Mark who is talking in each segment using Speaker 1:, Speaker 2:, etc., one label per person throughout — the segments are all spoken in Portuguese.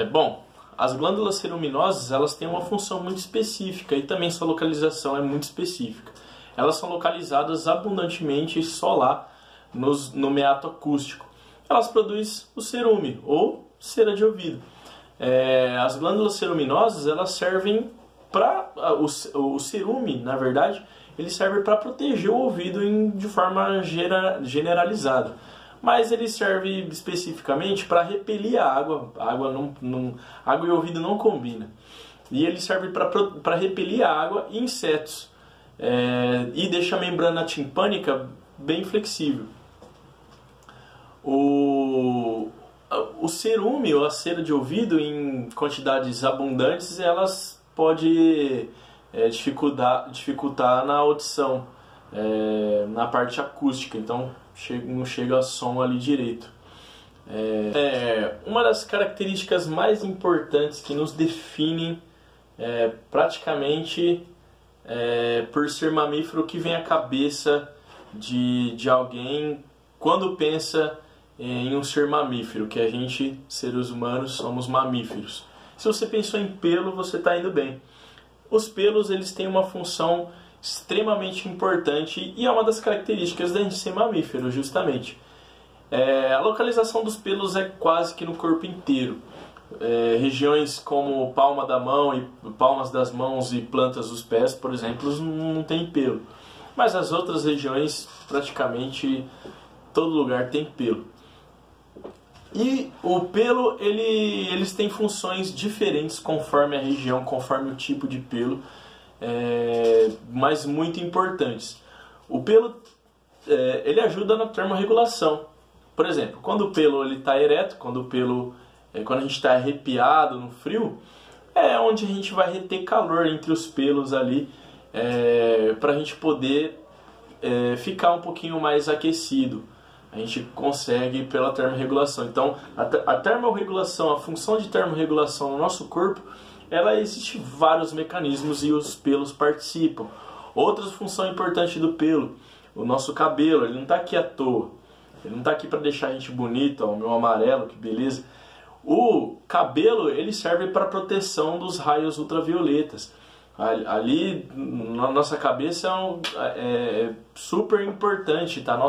Speaker 1: Bom, as glândulas ceruminosas, elas têm uma função muito específica e também sua localização é muito específica. Elas são localizadas abundantemente só lá no meato acústico. Elas produzem o cerume ou cera de ouvido. As glândulas ceruminosas, elas servem para... O cerume, na verdade, ele serve para proteger o ouvido de forma generalizada. Mas ele serve especificamente para repelir a água. Água e ouvido não combinam. E ele serve para repelir a água e insetos. E deixa a membrana timpânica bem flexível. O cerume ou a cera de ouvido em quantidades abundantes, elas podem dificultar na audição, na parte acústica, então não chega a som ali direito. Uma das características mais importantes que nos definem praticamente por ser mamífero que vem à cabeça de alguém quando pensa em um ser mamífero, que a gente, seres humanos, somos mamíferos. Se você pensou em pelo, você está indo bem. Os pelos, eles têm uma função extremamente importante e é uma das características da gente ser mamífero, justamente. A localização dos pelos é quase que no corpo inteiro. Regiões como palma da mão e palmas das mãos e plantas dos pés, por exemplo, não tem pelo. Mas as outras regiões, praticamente todo lugar tem pelo. E o pelo, eles têm funções diferentes conforme a região, conforme o tipo de pelo, mas muito importantes. O pelo, ele ajuda na termorregulação. Por exemplo, quando o pelo está ereto, quando a gente está arrepiado no frio, é onde a gente vai reter calor entre os pelos ali, para a gente poder ficar um pouquinho mais aquecido. A gente consegue pela termorregulação. Então, a termorregulação, a função de termorregulação no nosso corpo, ela existe vários mecanismos e os pelos participam. Outra função importante do pelo, o nosso cabelo, ele não está aqui à toa. Ele não está aqui para deixar a gente bonito, ó, o meu amarelo, que beleza. O cabelo, ele serve para proteção dos raios ultravioletas. Ali, na nossa cabeça, é super importante, tá?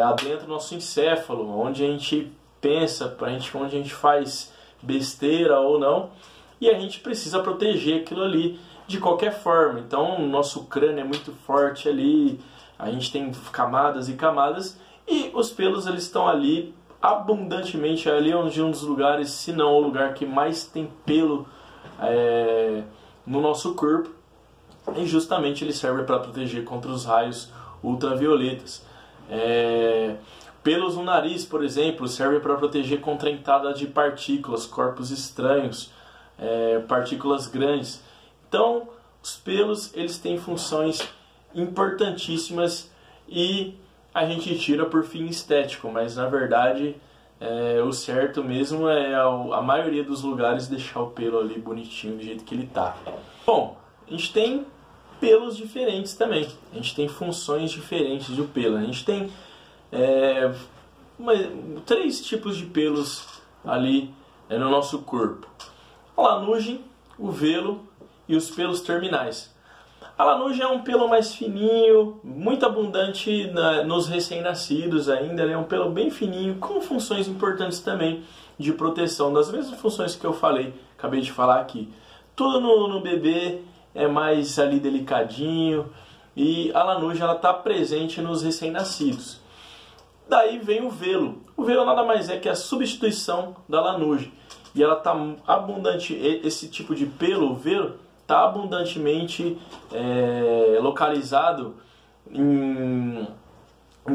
Speaker 1: Adentro do nosso encéfalo, onde a gente pensa, onde a gente faz besteira ou não, e a gente precisa proteger aquilo ali de qualquer forma. Então, o nosso crânio é muito forte ali, a gente tem camadas e camadas, e os pelos, eles estão ali abundantemente, ali onde um dos lugares, se não o lugar que mais tem pelo no nosso corpo, e justamente ele serve para proteger contra os raios ultravioletas. Pelos no nariz, por exemplo, serve para proteger contra a entrada de partículas, corpos estranhos, partículas grandes. Então, os pelos, eles têm funções importantíssimas e a gente tira por fim estético, mas na verdade o certo mesmo é a maioria dos lugares deixar o pelo ali bonitinho do jeito que ele tá. Bom, a gente tem pelos diferentes também. A gente tem funções diferentes do pelo. A gente tem 3 tipos de pelos ali no nosso corpo: a lanugem, o velo e os pelos terminais. A lanugem é um pelo mais fininho, muito abundante nos recém-nascidos ainda. Ele é um pelo bem fininho, com funções importantes também de proteção, das mesmas funções que eu acabei de falar aqui. Tudo no bebê é mais ali delicadinho, e a lanugem está presente nos recém-nascidos. Daí vem o velo. O velo nada mais é que a substituição da lanugem. E ela está abundante, esse tipo de pelo, o velo, está abundantemente localizado em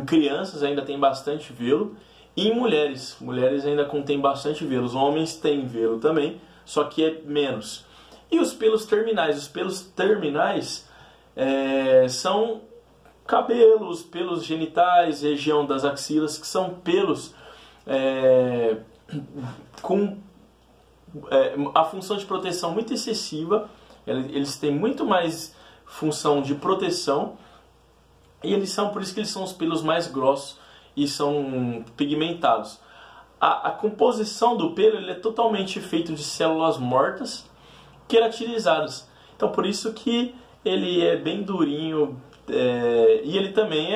Speaker 1: crianças, ainda tem bastante velo, e em mulheres. Mulheres ainda contém bastante velo. Os homens têm velo também, só que é menos. E os pelos terminais? Os pelos terminais são cabelos, pelos genitais, região das axilas, que são pelos com a função de proteção muito excessiva. Eles têm muito mais função de proteção e por isso que eles são os pelos mais grossos e são pigmentados. A composição do pelo ele é totalmente feito de células mortas queratinizadas. Então por isso que ele é bem durinho, e ele também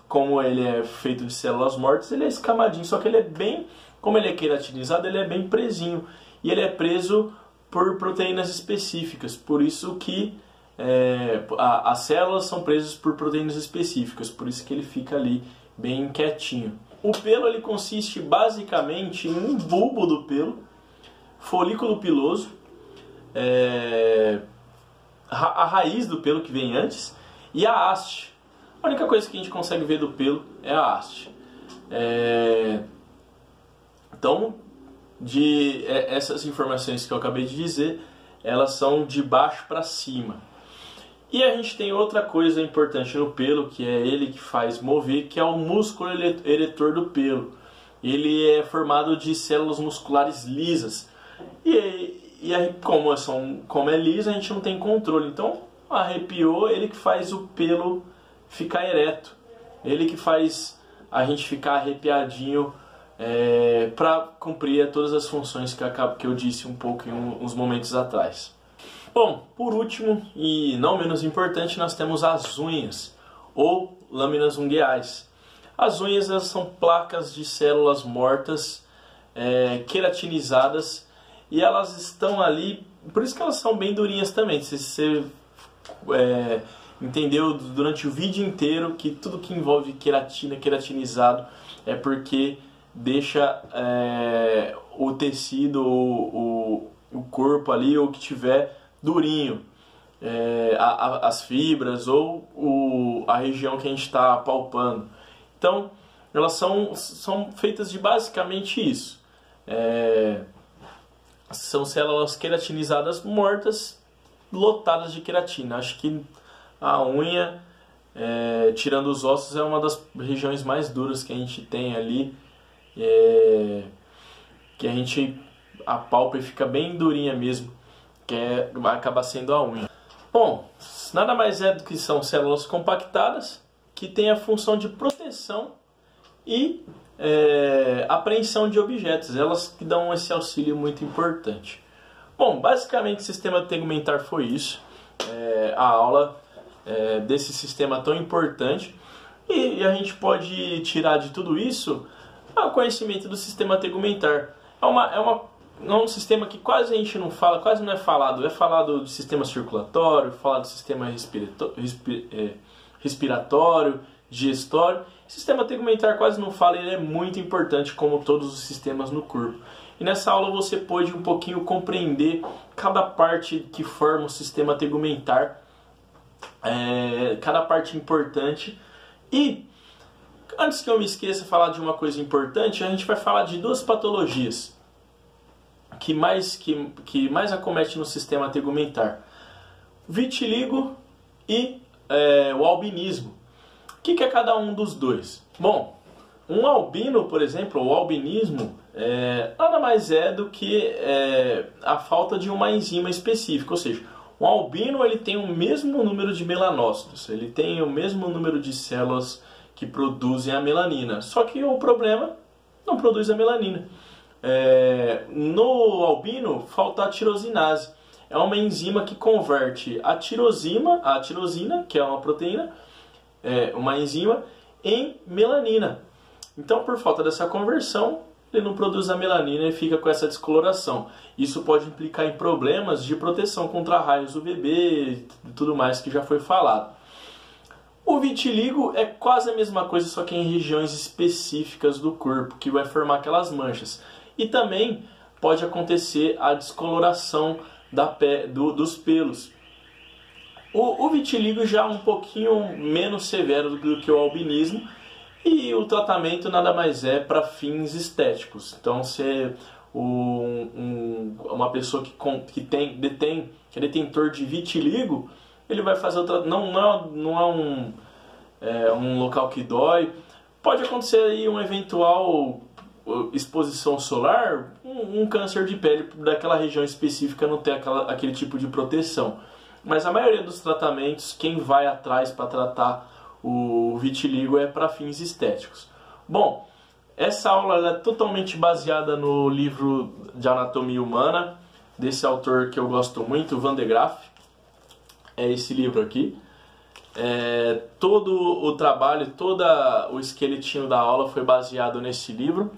Speaker 1: como ele é feito de células mortas, ele é escamadinho, só que ele é bem, como ele é queratinizado, ele é bem presinho. E ele é preso por proteínas específicas, por isso que as células são presas por proteínas específicas, por isso que ele fica ali bem quietinho. O pelo ele consiste basicamente em um bulbo do pelo, folículo piloso, a raiz do pelo que vem antes e a haste. A única coisa que a gente consegue ver do pelo é a haste. Então, essas informações que eu acabei de dizer, elas são de baixo para cima. E a gente tem outra coisa importante no pelo, que é ele que faz mover, que é o músculo eretor do pelo. Ele é formado de células musculares lisas. E aí, como é liso, a gente não tem controle. Então, arrepiou, ele que faz o pelo ficar ereto. Ele que faz a gente ficar arrepiadinho para cumprir todas as funções que eu disse um pouco em uns momentos atrás. Bom, por último e não menos importante, nós temos as unhas ou lâminas ungueais. As unhas elas são placas de células mortas queratinizadas e elas estão ali, por isso que elas são bem durinhas também. Se você entendeu durante o vídeo inteiro que tudo que envolve queratina, queratinizado, é porque deixa o tecido, o corpo ali, ou que tiver durinho, as fibras ou a região que a gente está palpando. Então, elas são feitas de basicamente isso. São células queratinizadas mortas, lotadas de queratina. Acho que a unha, tirando os ossos, é uma das regiões mais duras que a gente tem ali, que a gente apalpa e fica bem durinha mesmo, que acaba sendo a unha. Bom, nada mais é do que são células compactadas que têm a função de proteção e apreensão de objetos. Elas que dão esse auxílio muito importante. Bom, basicamente o sistema tegumentar foi isso. A aula desse sistema tão importante. E a gente pode tirar de tudo isso o conhecimento do sistema tegumentar. É um sistema que quase a gente não fala, quase não é falado. É falado do sistema circulatório, falado do sistema respiratório, digestório. O sistema tegumentar quase não fala, ele é muito importante como todos os sistemas no corpo. E nessa aula você pôde um pouquinho compreender cada parte que forma o sistema tegumentar, cada parte importante. E antes que eu me esqueça de falar de uma coisa importante, a gente vai falar de duas patologias que mais acomete no sistema tegumentar: vitiligo e o albinismo. O que é cada um dos dois? Bom, um albino, por exemplo, o albinismo, nada mais é do que a falta de uma enzima específica. Ou seja, um albino ele tem o mesmo número de melanócitos, ele tem o mesmo número de células que produzem a melanina. Só que o problema não produz a melanina. No albino falta a tirosinase. É uma enzima que converte a tirosina, que é uma proteína, uma enzima, em melanina. Então, por falta dessa conversão, ele não produz a melanina e fica com essa descoloração. Isso pode implicar em problemas de proteção contra raios UVB e tudo mais que já foi falado. O vitiligo é quase a mesma coisa, só que em regiões específicas do corpo, que vai formar aquelas manchas. E também pode acontecer a descoloração dos pelos. O vitiligo já é um pouquinho menos severo do que o albinismo, e o tratamento nada mais é para fins estéticos. Então, se uma pessoa que é detentor de vitiligo, ele vai fazer não é um local que dói. Pode acontecer aí um eventual exposição solar, um câncer de pele daquela região específica não ter aquele tipo de proteção. Mas a maioria dos tratamentos, quem vai atrás para tratar o vitiligo é para fins estéticos. Bom, Essa aula ela é totalmente baseada no livro de anatomia humana, desse autor que eu gosto muito, Van de Graaff. É esse livro aqui. Todo o trabalho, todo o esqueletinho da aula foi baseado nesse livro,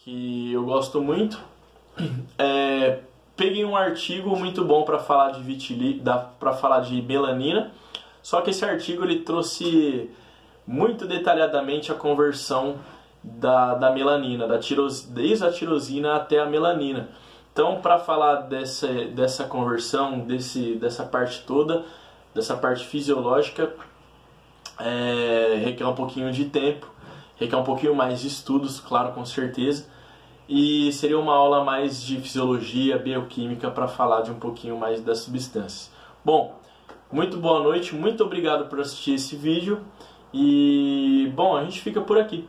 Speaker 1: que eu gosto muito. Peguei um artigo muito bom para falar de para falar de melanina, só que esse artigo ele trouxe muito detalhadamente a conversão da melanina, desde a tirosina até a melanina. Então, para falar dessa conversão, dessa parte toda, dessa parte fisiológica, requer um pouquinho de tempo, requer um pouquinho mais de estudos, claro, com certeza, e seria uma aula mais de fisiologia, bioquímica, para falar de um pouquinho mais das substâncias. Bom, muito boa noite, muito obrigado por assistir esse vídeo, e, bom, a gente fica por aqui.